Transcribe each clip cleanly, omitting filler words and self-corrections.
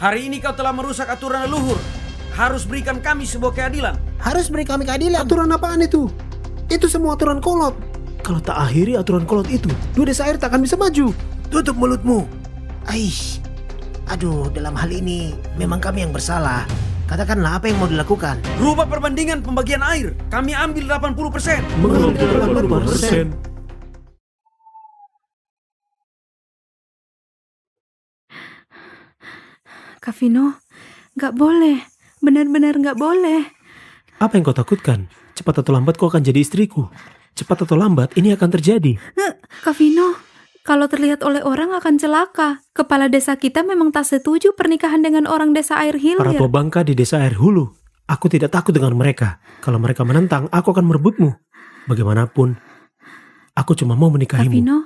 Hari ini kau telah merusak aturan leluhur. Harus berikan kami sebuah keadilan. Harus beri kami keadilan. Aturan apaan itu? Itu semua aturan kolot. Kalau tak akhiri aturan kolot itu, dua desa air tak akan bisa maju. Tutup mulutmu. Aish. Aduh, dalam hal ini memang kami yang bersalah. Katakanlah apa yang mau dilakukan. Rubah perbandingan pembagian air. Kami ambil 80%. Mengambil 80%. Kak Vino, gak boleh. Benar-benar gak boleh. Apa yang kau takutkan? Cepat atau lambat kau akan jadi istriku. Cepat atau lambat ini akan terjadi. Kak Vino, kalau terlihat oleh orang akan celaka. Kepala desa kita memang tak setuju pernikahan dengan orang desa air Para hilir. tua bangka di desa air hulu. Aku tidak takut dengan mereka. Kalau mereka menentang, aku akan merebutmu. Bagaimanapun, aku cuma mau Kak menikahimu. Vino,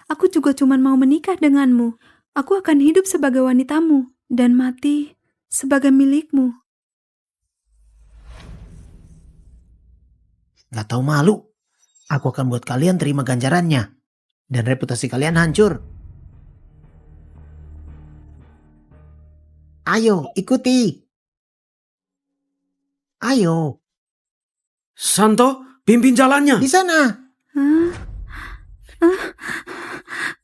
aku juga cuma mau menikah denganmu. Aku akan hidup sebagai wanitamu dan mati sebagai milikmu. Gak tahu malu. Aku akan buat kalian terima ganjarannya. Dan reputasi kalian hancur. Ayo, ikuti. Ayo, Santo, pimpin jalannya. di sana.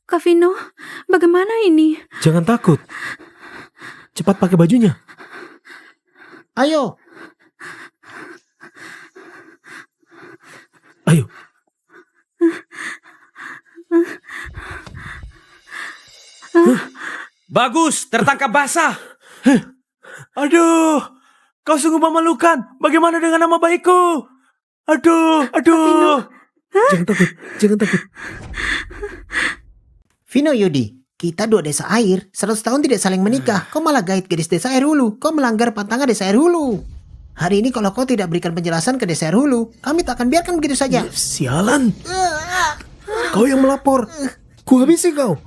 Kak Vino, bagaimana ini? Jangan takut. Cepat pakai bajunya. Ayo, Ayo. Bagus, tertangkap basah. Aduh, kau sungguh memalukan. Bagaimana dengan nama baikku? Aduh. Jangan takut, jangan takut. Vino Yudi. Kita dua desa air, 100 tahun tidak saling menikah. Kau malah gaid gadis desa air hulu. Kau melanggar pantangan desa air hulu. Hari ini kalau kau tidak berikan penjelasan ke desa air hulu, kami tak akan biarkan begitu saja. Sialan. Kau yang melapor. Ku habisi kau.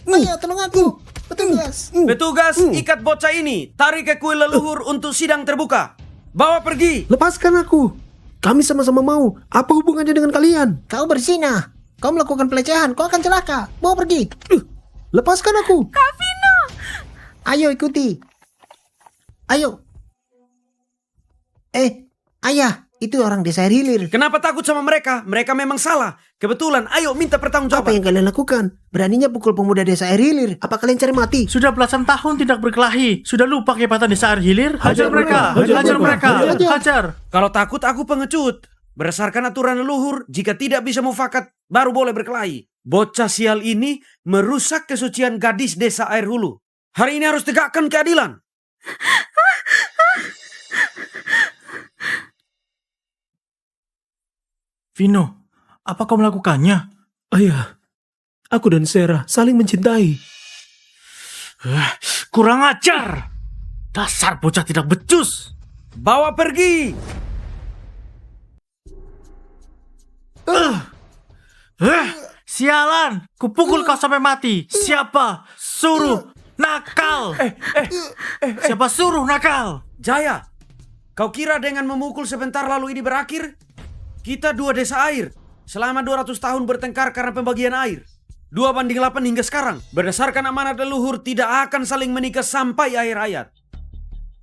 Ayo, tolong aku. Petugas. Petugas, ikat bocah ini. Tarik ke kuil leluhur untuk sidang terbuka. Bawa pergi. Lepaskan aku. Kami sama-sama mau. Apa hubungannya dengan kalian? Kau berzina. Kau melakukan pelecehan. Kau akan celaka. Bawa pergi. Lepaskan aku. Kak Vino! Ayo ikuti. Ayo. Ayah. Itu orang desa air hilir. Kenapa takut sama mereka? Mereka memang salah. Kebetulan, ayo minta Apa pertanggungjawaban. yang kalian lakukan? Beraninya pukul pemuda desa air hilir. Apa kalian cari mati? Sudah belasan tahun tidak berkelahi. Sudah lupa kehebatan desa air hilir? Hajar Hajar mereka, mereka! hajar Hajar mereka, mereka! Hajar! Kalau takut, aku pengecut. Berdasarkan aturan leluhur, jika tidak bisa mufakat, baru boleh berkelahi. Bocah sial ini merusak kesucian gadis desa air hulu. Hari ini harus tegakkan keadilan. Vino, apa kau melakukannya? Ayah, aku dan Sarah saling mencintai. Kurang ajar! Dasar bocah tidak becus! Bawa pergi. Sialan! Kupukul kau sampai mati! Siapa suruh nakal? Siapa suruh nakal? Jaya, kau kira dengan memukul sebentar lalu ini berakhir? Kita dua desa air. Selama 200 tahun bertengkar karena pembagian air. 2:8 hingga sekarang. Berdasarkan amanat leluhur tidak akan saling menikah sampai akhir hayat.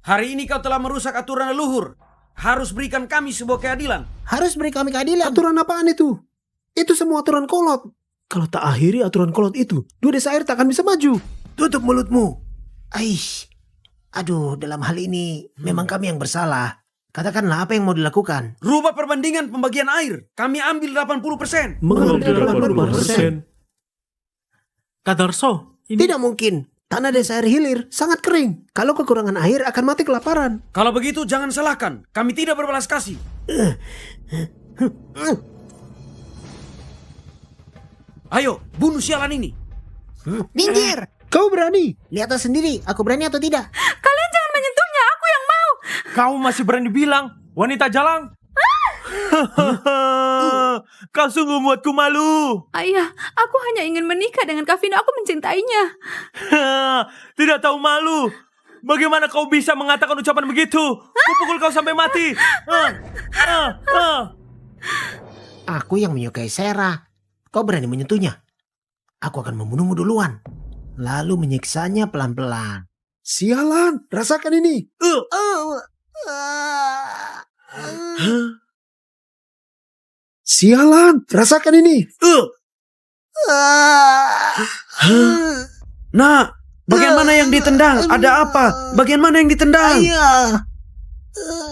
Hari ini kau telah merusak aturan leluhur. Harus berikan kami sebuah keadilan. Harus beri kami keadilan. Aturan apaan itu? Itu semua aturan kolot. Kalau tak akhiri aturan kolot itu, dua desa air tak akan bisa maju. Tutup mulutmu. Aish. Aduh, dalam hal ini memang kami yang bersalah. Katakanlah apa yang mau dilakukan. Rubah perbandingan pembagian air. Kami ambil 80%. Mengambil 80%. Kadarso, ini Tidak mungkin. Tanah desa air hilir sangat kering. Kalau kekurangan air akan mati kelaparan. Kalau begitu jangan salahkan. Kami tidak berbalas kasih. Ayo, bunuh sialan ini. Minggir. Kau berani? Lihatlah sendiri. Aku berani atau tidak. Kalian jangan menyentuhnya, aku yang mau. kau masih berani bilang wanita jalang? Kau sungguh membuatku malu. Ayah, aku hanya ingin menikah dengan Kak Vino. Aku mencintainya. Tidak tahu malu. Bagaimana kau bisa mengatakan ucapan begitu? Kupukul kau sampai mati. Aku yang menyukai Sarah. Kau berani menyentuhnya. Aku akan membunuhmu duluan. Lalu menyiksanya pelan-pelan. Sialan, rasakan ini. Sialan, rasakan ini. Nak, bagian mana yang ditendang? Ada apa? Bagian mana yang ditendang? Ayah,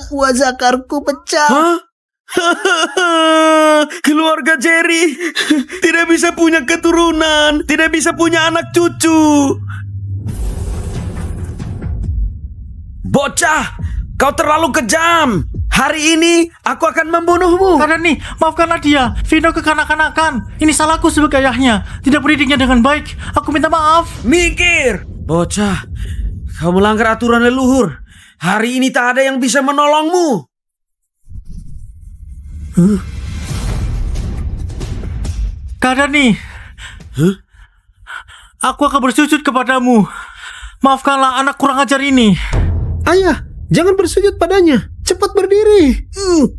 wazakarku pecah. Hah? Keluarga Jerry tidak bisa punya keturunan, tidak bisa punya anak cucu. Bocah, kau terlalu kejam. Hari ini aku akan membunuhmu. Kak Dani, maafkanlah dia. Vino kekanak-kanakan. Ini salahku sebagai ayahnya. Tidak mendidiknya dengan baik. Aku minta maaf. Mikir, bocah, kau melanggar aturan leluhur. Hari ini tak ada yang bisa menolongmu. Kak Dani, aku akan bersujud kepadamu. Maafkanlah anak kurang ajar ini. Ayah, jangan bersujud padanya. Cepat berdiri.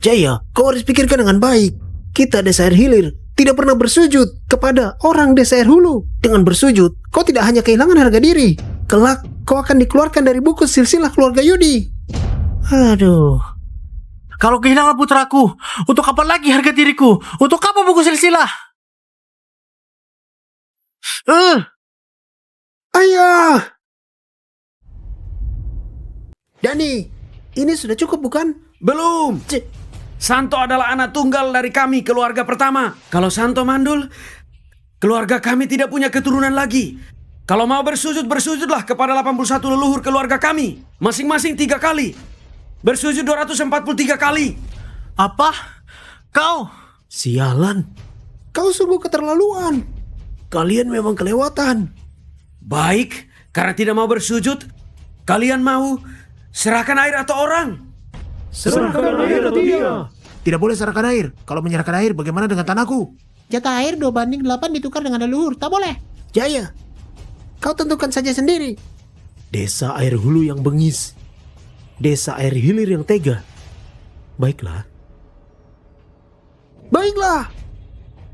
Jaya, kau harus pikirkan dengan baik. Kita desa air hilir tidak pernah bersujud kepada orang desa air hulu. Dengan bersujud, kau tidak hanya kehilangan harga diri. Kelak, kau akan dikeluarkan dari buku silsilah keluarga Yudi. Aduh. Kalau kehilangan putraku, untuk apa lagi harga diriku? Untuk apa buku silsilah? Ayah. Dani, ini sudah cukup bukan? Belum. Santo adalah anak tunggal dari kami, keluarga pertama. Kalau Santo mandul, keluarga kami tidak punya keturunan lagi. Kalau mau bersujud, bersujudlah kepada 81 leluhur keluarga kami. Masing-masing 3 kali. Bersujud 243 kali. Apa? Kau? Sialan. Kau sungguh keterlaluan. Kalian memang kelewatan. Baik, karena tidak mau bersujud, kalian mau serahkan air atau orang? Serahkan air atau dia. Tidak boleh serahkan air. Kalau menyerahkan air, bagaimana dengan tanahku? Jatah air 2/8 ditukar dengan leluhur. Tak boleh. Jaya, kau tentukan saja sendiri. Desa air hulu yang bengis. Desa air hilir yang tega. Baiklah, Baiklah.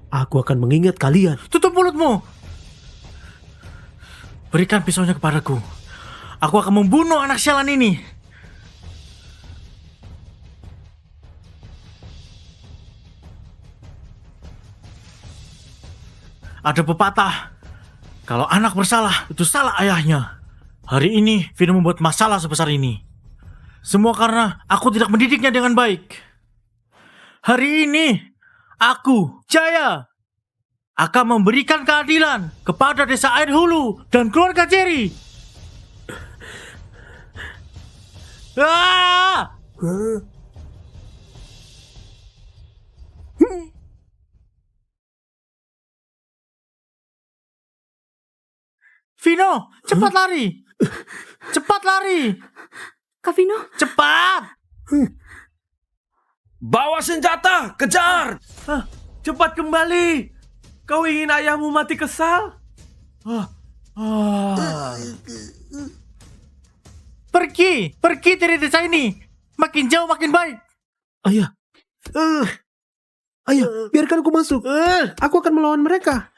aku akan mengingat kalian. Tutup mulutmu. Berikan pisaunya kepadaku. Aku akan membunuh anak sialan ini. Ada pepatah, kalau anak bersalah, itu salah ayahnya. Hari ini, Vino membuat masalah sebesar ini. Semua karena aku tidak mendidiknya dengan baik. Hari ini, aku, Jaya, akan memberikan keadilan kepada desa air hulu dan keluarga Jerry. Ah! Vino, cepat lari. Cepat lari. Kak Vino, Cepat. Bawa senjata, kejar! Cepat kembali. Kau ingin ayahmu mati kesal? Pergi dari desa ini. Makin jauh makin baik. Ayah. Ayah, biarkan aku masuk. Aku akan melawan mereka.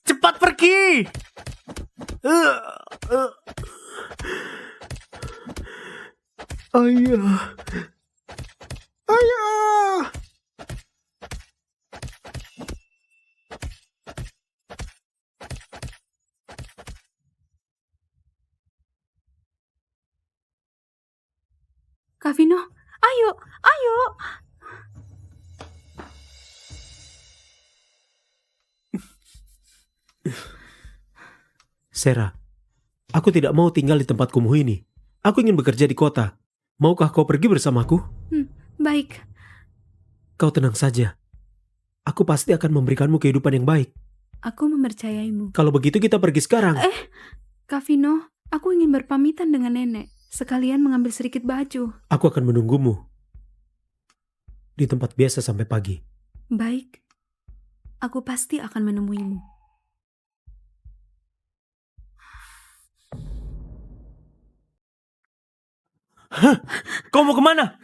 Cepat pergi. Ayah. Ayah. Kak Vino, ayo, ayo. Sarah, aku tidak mau tinggal di tempat kumuh ini. Aku ingin bekerja di kota. Maukah kau pergi bersamaku? Baik, Kau tenang saja. Aku pasti akan memberikanmu kehidupan yang baik. aku mempercayaimu. Kalau begitu kita pergi sekarang. Kak Vino, aku ingin berpamitan dengan nenek. Sekalian mengambil sedikit baju. Aku akan menunggumu di tempat biasa sampai pagi. Baik, aku pasti akan menemuimu. Kau mau kemana?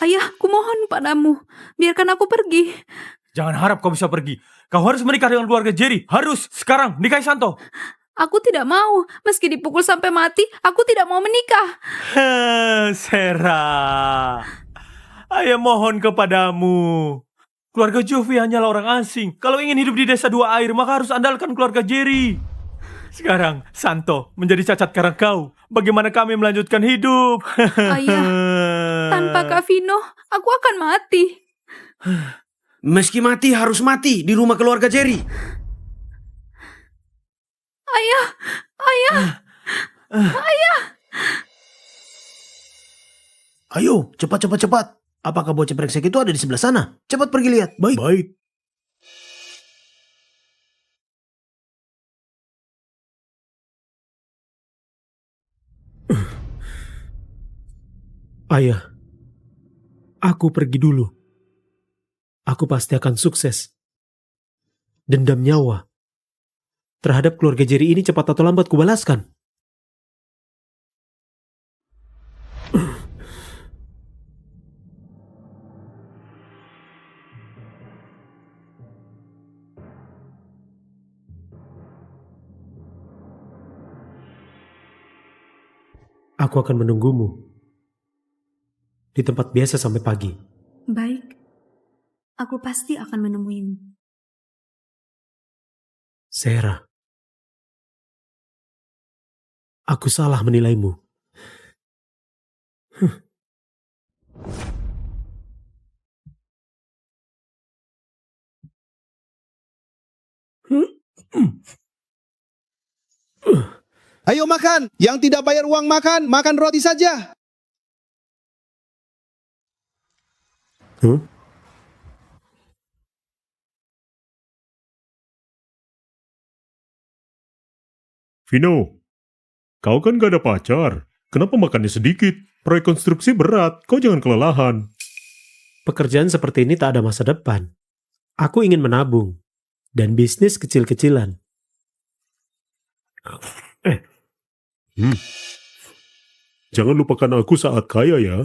Ayah, kumohon padamu. Biarkan aku pergi. Jangan harap kau bisa pergi. Kau harus menikah dengan keluarga Jerry. Harus. Sekarang. Nikahi Santo. Aku tidak mau. Meski dipukul sampai mati, aku tidak mau menikah. Sarah, ayah mohon kepadamu. Keluarga Jovi hanyalah orang asing. Kalau ingin hidup di desa dua air, maka harus andalkan keluarga Jerry. Sekarang, Santo menjadi cacat karena kau. Bagaimana kami melanjutkan hidup? Ayah, tanpa Kak Vino, aku akan mati. Meski mati harus mati di rumah keluarga Jerry. Ayah, ayah. Ayo, cepat. Apakah bocah brengsek itu ada di sebelah sana? Cepat pergi lihat. Baik. Ayah, aku pergi dulu. Aku pasti akan sukses. Dendam nyawa terhadap keluarga Jerry ini cepat atau lambat kubalaskan. Aku akan menunggumu di tempat biasa sampai pagi. Baik, aku pasti akan menemuimu. Sarah, aku salah menilaimu. Ayo makan, yang tidak bayar uang makan roti saja. Huh? Vino, kau kan gak ada pacar. Kenapa makannya sedikit? Proyek konstruksi berat, kau jangan kelelahan. Pekerjaan seperti ini tak ada masa depan. Aku ingin menabung dan bisnis kecil-kecilan. Jangan lupakan aku saat kaya ya.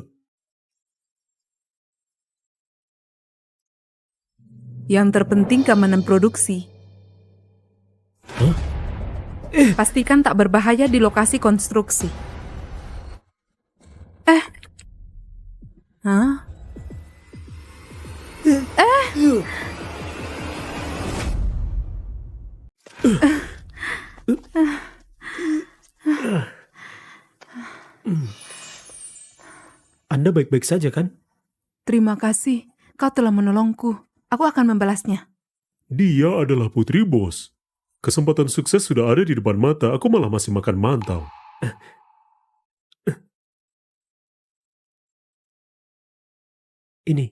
Yang terpenting keamanan produksi. Pastikan tak berbahaya di lokasi konstruksi. Hah? Anda baik-baik saja kan? Terima kasih, kau telah menolongku. Aku akan membalasnya. Dia adalah putri bos. Kesempatan sukses sudah ada di depan mata, aku malah masih makan mantau. Ini,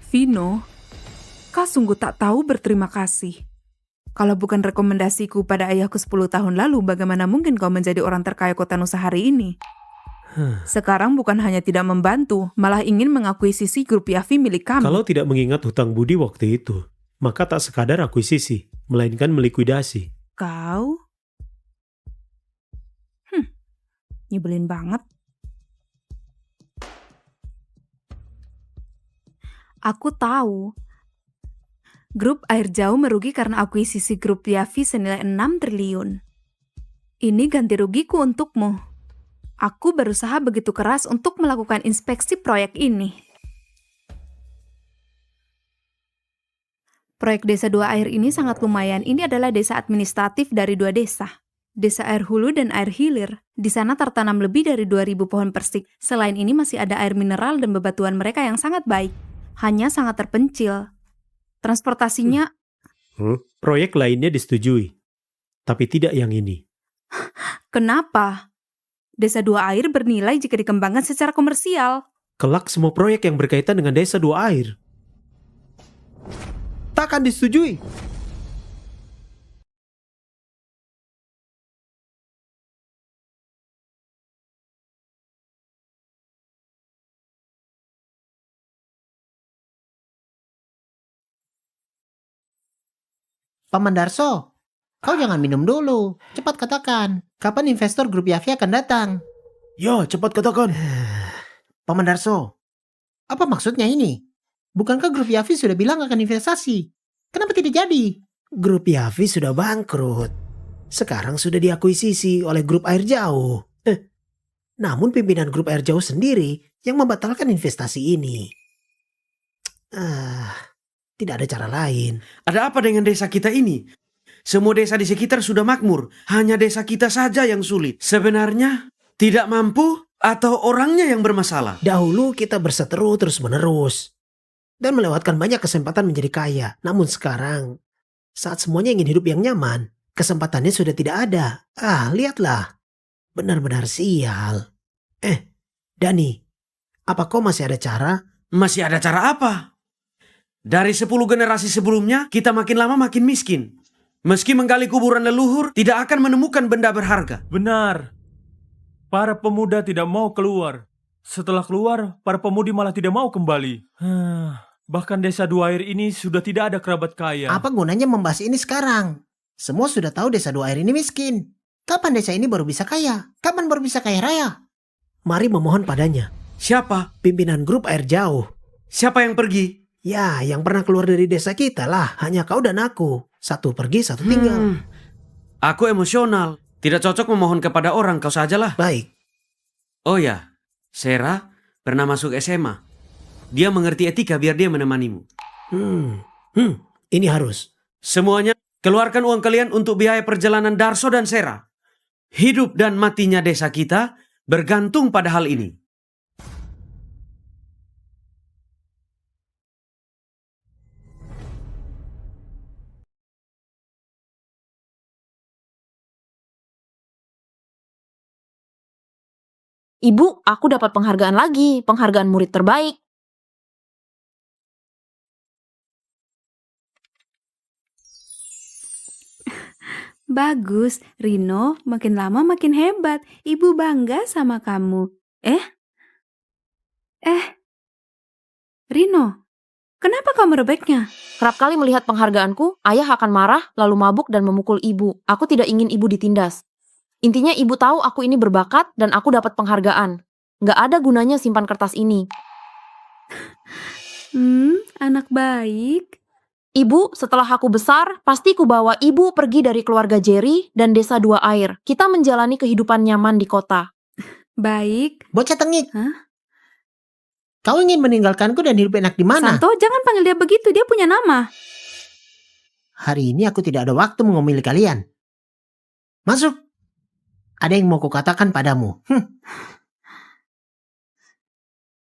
Vino, kau sungguh tak tahu berterima kasih. Kalau bukan rekomendasiku pada ayahku 10 tahun lalu, bagaimana mungkin kau menjadi orang terkaya kota Nusa hari ini? Sekarang bukan hanya tidak membantu, malah ingin mengakuisisi grup Yavi milik kami. kalau tidak mengingat hutang budi waktu itu, maka tak sekadar akuisisi, melainkan melikuidasi. Kau? Nyebelin banget. Aku tahu. Grup Air Jauh merugi karena akuisisi grup Yavi senilai 6 triliun. Ini ganti rugiku untukmu. Aku berusaha begitu keras untuk melakukan inspeksi proyek ini. Proyek Desa Dua Air ini sangat lumayan. Ini adalah desa administratif dari 2 desa. Desa Air Hulu dan Air Hilir. Di sana tertanam lebih dari 2.000 pohon persik. Selain ini masih ada air mineral dan bebatuan mereka yang sangat baik. Hanya sangat terpencil. Transportasinya... Proyek lainnya disetujui, tapi tidak yang ini. Kenapa? Desa Dua Air bernilai jika dikembangkan secara komersial. Kelak semua proyek yang berkaitan dengan desa dua air Takkan disetujui. Paman Darso, kau jangan minum dulu. Cepat katakan, kapan investor grup Yavi akan datang? Ya, cepat katakan. Paman Darso, apa maksudnya ini? Bukankah grup Yavi sudah bilang akan investasi? Kenapa tidak jadi? Grup Yavi sudah bangkrut. Sekarang sudah diakuisisi oleh grup air jauh. Namun pimpinan grup air jauh sendiri yang membatalkan investasi ini. Tidak ada cara lain. Ada apa dengan desa kita ini? Semua desa di sekitar sudah makmur. Hanya desa kita saja yang sulit. Sebenarnya tidak mampu atau orangnya yang bermasalah? Dahulu kita berseteru terus menerus. Dan melewatkan banyak kesempatan menjadi kaya. Namun sekarang, saat semuanya ingin hidup yang nyaman, kesempatannya sudah tidak ada. Lihatlah. Benar-benar sial. Dani, apa kau masih ada cara? Masih ada cara apa? Dari 10 generasi sebelumnya, kita makin lama makin miskin. Meski menggali kuburan leluhur, tidak akan menemukan benda berharga. Benar. Para pemuda tidak mau keluar. Setelah keluar, para pemudi malah tidak mau kembali. Bahkan desa Dua Air ini sudah tidak ada kerabat kaya. Apa gunanya membahas ini sekarang? Semua sudah tahu desa Dua Air ini miskin. Kapan desa ini baru bisa kaya? Kapan baru bisa kaya raya? Mari memohon padanya. Siapa? Pimpinan grup air jauh. Siapa yang pergi? Ya, yang pernah keluar dari desa kita lah. Hanya kau dan aku. Satu pergi, satu tinggal. Aku emosional. Tidak cocok memohon kepada orang, kau sajalah. Baik. Oh ya, Sera pernah masuk SMA. Dia mengerti etika biar dia menemanimu. Ini harus. Semuanya, keluarkan uang kalian untuk biaya perjalanan Darso dan Sera. Hidup dan matinya desa kita bergantung pada hal ini. Ibu, aku dapat penghargaan lagi, penghargaan murid terbaik. Bagus, Rino, makin lama makin hebat. Ibu bangga sama kamu. Rino, kenapa kamu merebeknya? Kerap kali melihat penghargaanku, ayah akan marah, lalu mabuk dan memukul ibu. Aku tidak ingin ibu ditindas. Intinya ibu tahu aku ini berbakat dan aku dapat penghargaan. Nggak ada gunanya simpan kertas ini. Anak baik. Ibu, setelah aku besar, pasti ku bawa ibu pergi dari keluarga Jerry dan desa Dua Air. Kita menjalani kehidupan nyaman di kota. Baik. Bocah tengik. Hah? Kau ingin meninggalkanku dan hidup enak di mana? Santo, jangan panggil dia begitu. Dia punya nama. Hari ini aku tidak ada waktu mengomeli kalian. Masuk. Ada yang mau kukatakan padamu.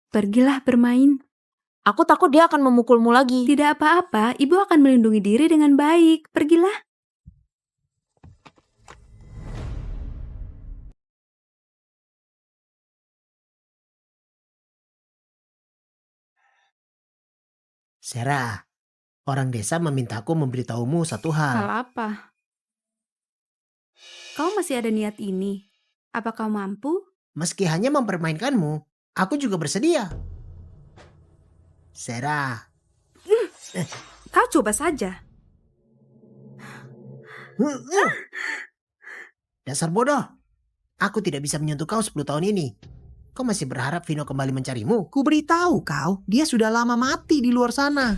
Pergilah bermain. Aku takut dia akan memukulmu lagi. Tidak apa-apa, ibu akan melindungi diri dengan baik. Pergilah. Sera, orang desa memintaku memberitahumu satu hal. Hal apa? Kau masih ada niat ini? Apa kau mampu? Meski hanya mempermainkanmu, aku juga bersedia. Sera. Kau coba saja. Dasar bodoh. Aku tidak bisa menyentuh kau 10 tahun ini. Kau masih berharap Vino kembali mencarimu? Ku beritahu kau, dia sudah lama mati di luar sana.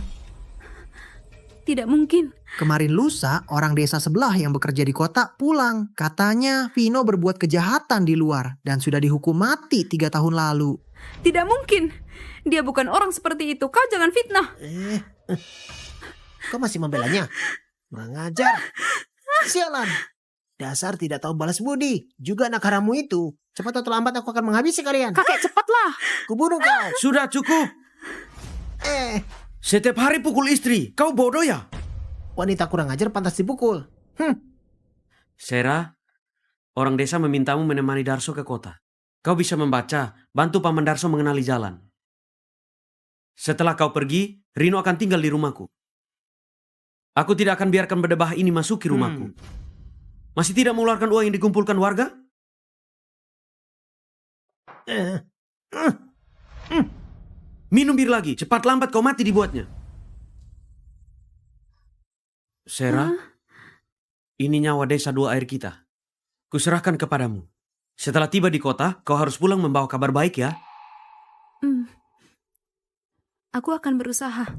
Tidak mungkin. Kemarin lusa, orang desa sebelah yang bekerja di kota pulang. Katanya Vino berbuat kejahatan di luar dan sudah dihukum mati 3 tahun lalu. Tidak mungkin. Dia bukan orang seperti itu. Kau jangan fitnah. Kau masih membelanya? Mengajar. Sialan. Dasar tidak tahu balas budi. Juga anak harammu itu. Cepat atau lambat aku akan menghabisi kalian. Kakek, cepatlah. Kubunuh kau. Sudah cukup. Setiap hari pukul istri. Kau bodoh ya? Wanita kurang ajar pantas dipukul. Sera, orang desa memintamu menemani Darso ke kota. Kau bisa membaca, bantu Paman Darso mengenali jalan. Setelah kau pergi, Rino akan tinggal di rumahku. Aku tidak akan biarkan berdebah ini masuki rumahku. Masih tidak mengeluarkan uang yang dikumpulkan warga? Minum bir lagi, cepat lambat kau mati dibuatnya. Sera, ini nyawa desa Dua Air kita. Kuserahkan kepadamu. Setelah tiba di kota, kau harus pulang membawa kabar baik ya. Aku akan berusaha.